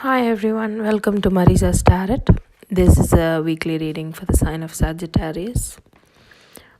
Hi everyone, welcome to Marisa's Tarot. This is a weekly reading for the sign of Sagittarius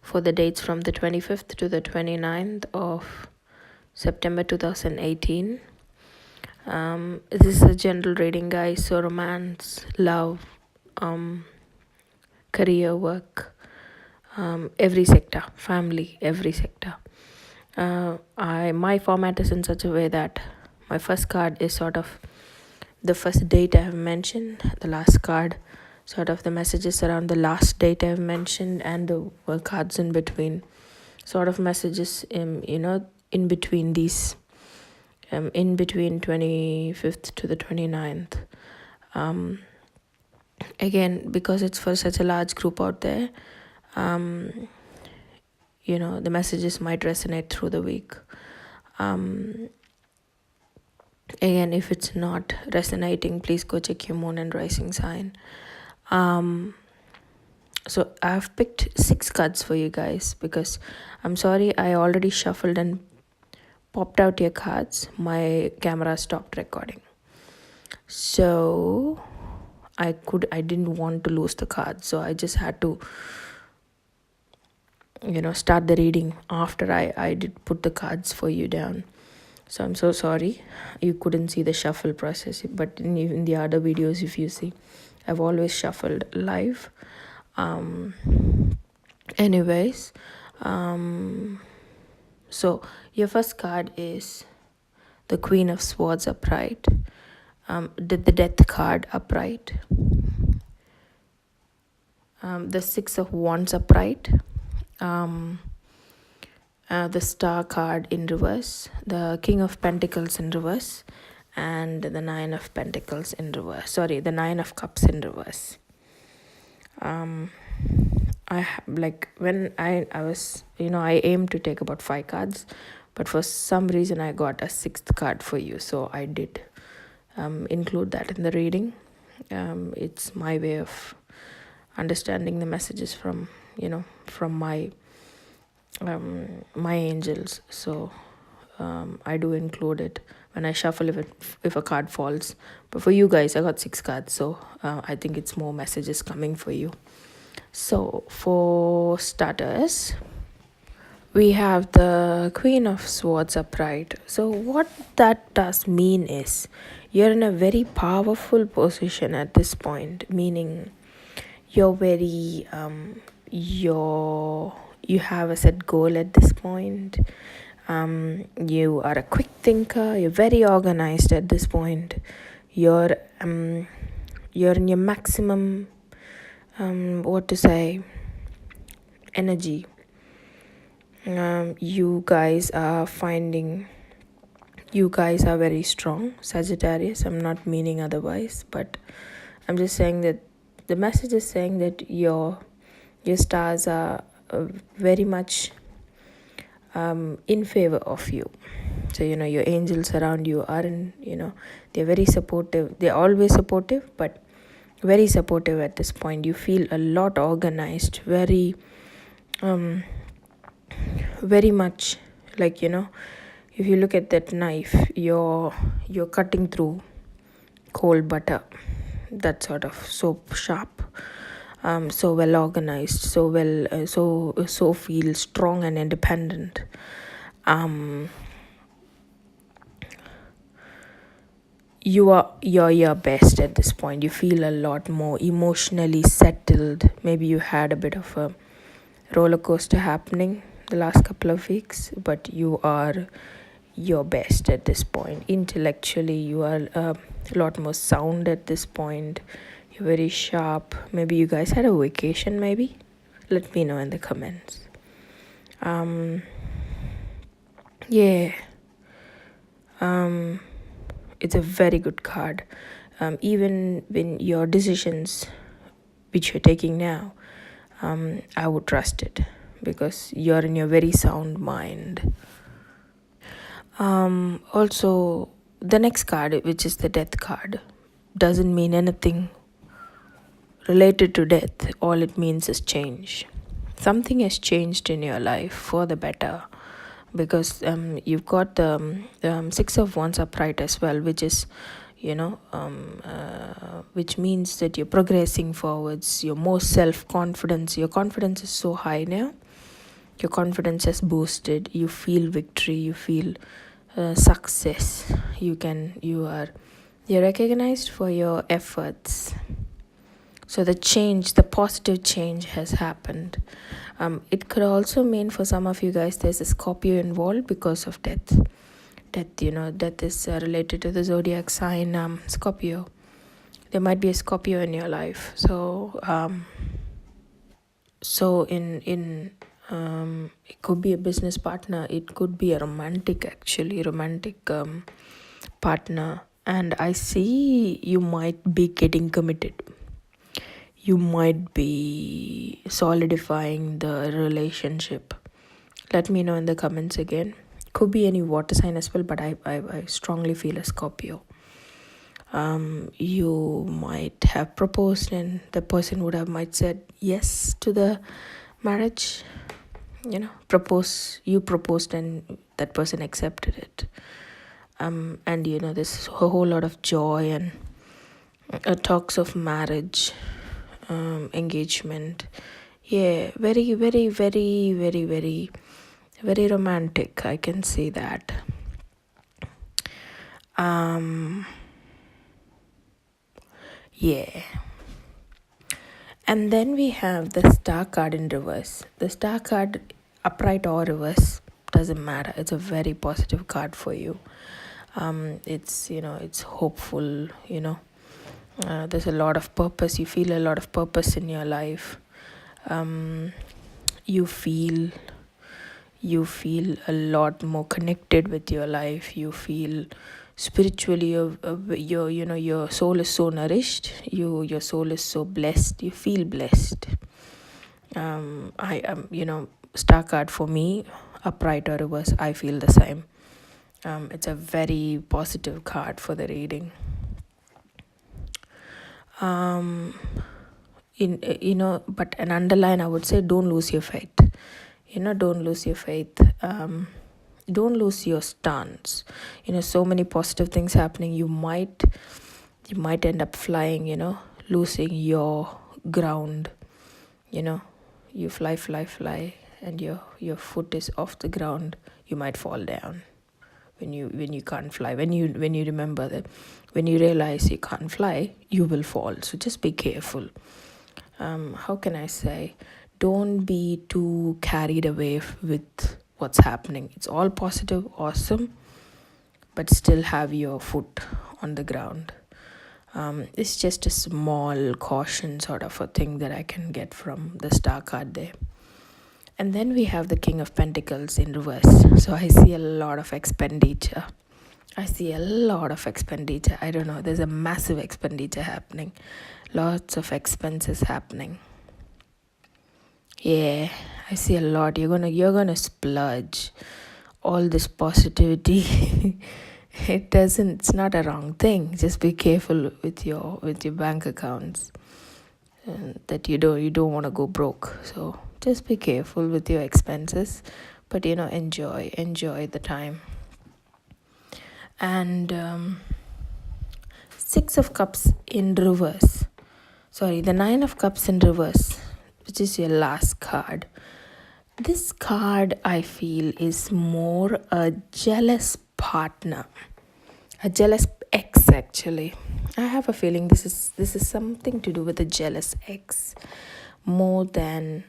for the dates from the 25th to the 29th of September 2018. This is a general reading, guys. So romance, love, career, work, every sector, family, every sector. My format is in such a way that my first card is sort of the first date I have mentioned, the last card, sort of the messages around the last date I have mentioned, and the cards in between, sort of messages in between these, in between 25th to the 29th. Again, because it's for such a large group out there, the messages might resonate through the week. Again, if it's not resonating, please go check your moon and rising sign. So I've picked 6 cards for you guys because I'm sorry, I already shuffled and popped out your cards. My camera stopped recording, so I didn't want to lose the cards, so I just had to start the reading after I did put the cards for you down. So I'm so sorry you couldn't see the shuffle process, but in the other videos, if you see, I've always shuffled live. Anyways, so your first card is the Queen of Swords upright, the Death card upright, the Six of Wands upright, the Star card in reverse, the King of Pentacles in reverse, and the Nine of Pentacles in reverse. Sorry, the Nine of Cups in reverse. When I was, I aimed to take about 5 cards, but for some reason I got a 6th card for you, so I did include that in the reading. It's my way of understanding the messages from my my angels, so I do include it when I shuffle if a card falls. But for you guys, I got 6 cards, so I think it's more messages coming for you. So for starters, we have the Queen of Swords upright. So what that does mean is you're in a very powerful position at this point, meaning you're very you have a set goal at this point. You are a quick thinker, you're very organized at this point. You're in your maximum energy. You guys are very strong, Sagittarius. I'm not meaning otherwise, but I'm just saying that the message is saying that your stars are very much in favor of you. So your angels around you are they're very supportive. They're always supportive, but very supportive at this point. You feel a lot organized, very very much like, if you look at that knife, you're cutting through cold butter. That sort of so sharp, so well organized, so well, so feel strong and independent. You're your best at this point. You feel a lot more emotionally settled. Maybe you had a bit of a roller coaster happening the last couple of weeks, but you are your best at this point. Intellectually, you are a lot more sound at this point. You're very sharp. Maybe you guys had a vacation, maybe. Let me know in the comments. It's a very good card. Even when your decisions which you're taking now, I would trust it because you're in your very sound mind. Also, the next card, which is the Death card, doesn't mean anything related to death. All it means is change. Something has changed in your life for the better, because you've got the Six of Wands upright as well, which is which means that you're progressing forwards. You're more self-confidence. Your confidence is so high now. Your confidence has boosted. You feel victory. You feel success. You're recognized for your efforts. So the positive change has happened. It could also mean for some of you guys there's a Scorpio involved because of death. Death is related to the zodiac sign Scorpio. There might be a Scorpio in your life. It could be a business partner. It could be a romantic partner. And I see you might be getting committed. You might be solidifying the relationship. Let me know in the comments again. Could be any water sign as well, but I strongly feel a Scorpio. You might have proposed and the person might said yes to the marriage. You proposed and that person accepted it. And there's a whole lot of joy and talks of marriage, engagement. Yeah, very, very, very, very, very, very romantic. I can see that. Yeah. And then we have the Star card in reverse. The Star card, upright or reverse, doesn't matter. It's a very positive card for you. It's hopeful. There's a lot of purpose. You feel a lot of purpose in your life. You feel a lot more connected with your life. You feel spiritually your soul is so nourished. Your soul is so blessed. You feel blessed. I am Star card for me, upright or reverse, I feel the same. It's a very positive card for the reading. But an underline, I would say, don't lose your faith. Don't lose your faith. Don't lose your stance. So many positive things happening. You might end up flying, losing your ground. You fly, and your foot is off the ground. You might fall down when you can't fly. When you remember that, when you realize you can't fly, you will fall. So just be careful. How can I say? Don't be too carried away with what's happening. It's all positive, awesome, but still have your foot on the ground. It's just a small caution sort of a thing that I can get from the Star card there. And then we have the King of Pentacles in reverse. So I see a lot of expenditure. I don't know. There's a massive expenditure happening. Lots of expenses happening. Yeah, I see a lot. You're gonna splurge. All this positivity. It's not a wrong thing. Just be careful with your bank accounts. That you don't want to go broke. So just be careful with your expenses, but enjoy the time. And Six of Cups in reverse. Sorry, the Nine of Cups in reverse, which is your last card. This card, I feel, is more a jealous partner, a jealous ex. Actually, I have a feeling this is something to do with a jealous ex, more than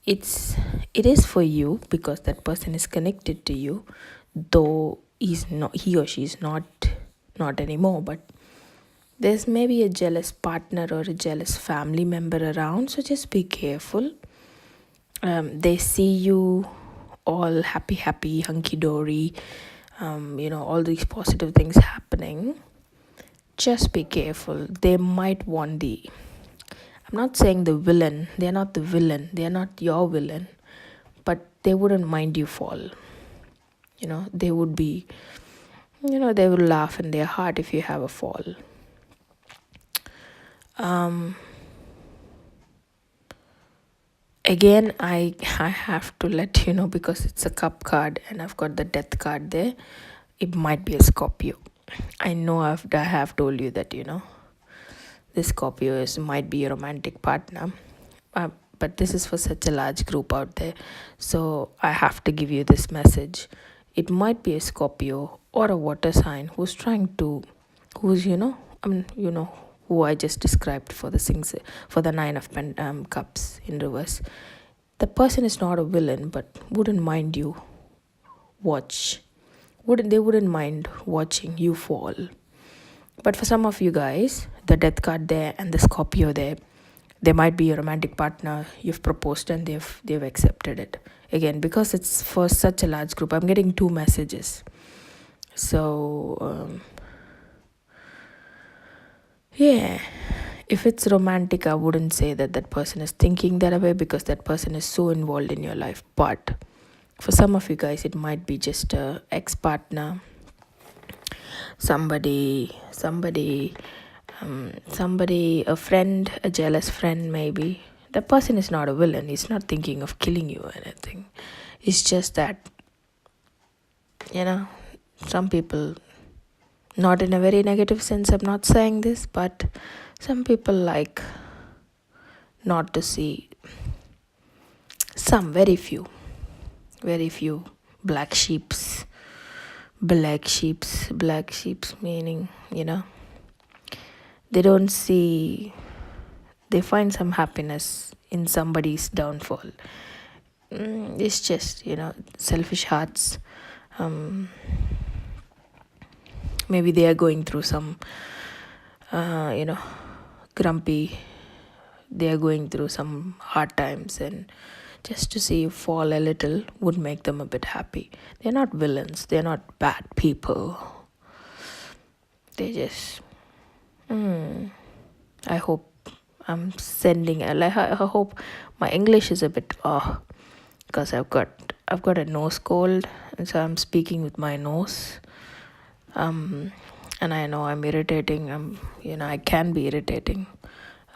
it is for you, because that person is connected to you, though he or she is not anymore. But there's maybe a jealous partner or a jealous family member around, so just be careful. They see you all happy, hunky-dory, all these positive things happening. Just be careful. They might want I'm not saying the villain. They're not the villain. They're not your villain. But they wouldn't mind you fall. They would be, they will laugh in their heart if you have a fall. Again, I have to let you know, because it's a cup card and I've got the death card there. it might be a Scorpio. I know I have told you that, this Scorpio might be a romantic partner. But this is for such a large group out there. So I have to give you this message. It might be a Scorpio or a water sign who's, who I just described for the Nine of Cups in reverse. The person is not a villain, but wouldn't mind you wouldn't mind watching you fall. But for some of you guys, the Death card there and the Scorpio there might be a romantic partner. You've proposed and they've accepted it. Again, because it's for such a large group, I'm getting 2 messages. So yeah, if it's romantic, I wouldn't say that person is thinking that way, because that person is so involved in your life. But for some of you guys, it might be just a ex-partner, somebody, a friend, a jealous friend maybe. The person is not a villain. He's not thinking of killing you or anything. It's just that, some people, not in a very negative sense, I'm not saying this, but some people like not to see very few black sheeps meaning, they find some happiness in somebody's downfall. It's just, selfish hearts. Maybe they are going through some grumpy, they are going through some hard times, and just to see you fall a little would make them a bit happy. They're not villains, they're not bad people. They just I hope I'm sending I hope my English is a bit because I've got a nose cold, and so I'm speaking with my nose. And I know I'm irritating. I can be irritating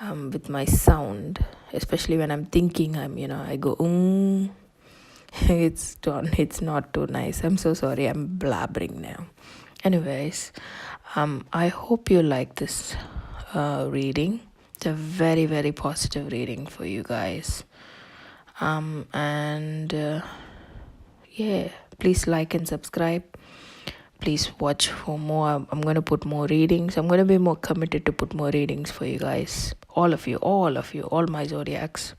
with my sound, especially when I'm thinking. I go it's not too nice. I'm so sorry. I'm blabbering now. Anyways, I hope you like this reading. It's a very, very positive reading for you guys. Please like and subscribe. Please watch for more. I'm going to put more readings. I'm going to be more committed to put more readings for you guys. All of you, all my zodiacs.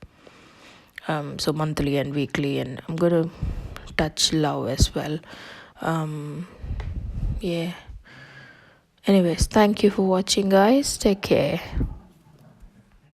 So monthly and weekly, and I'm going to touch love as well. Anyways, thank you for watching, guys. Take care.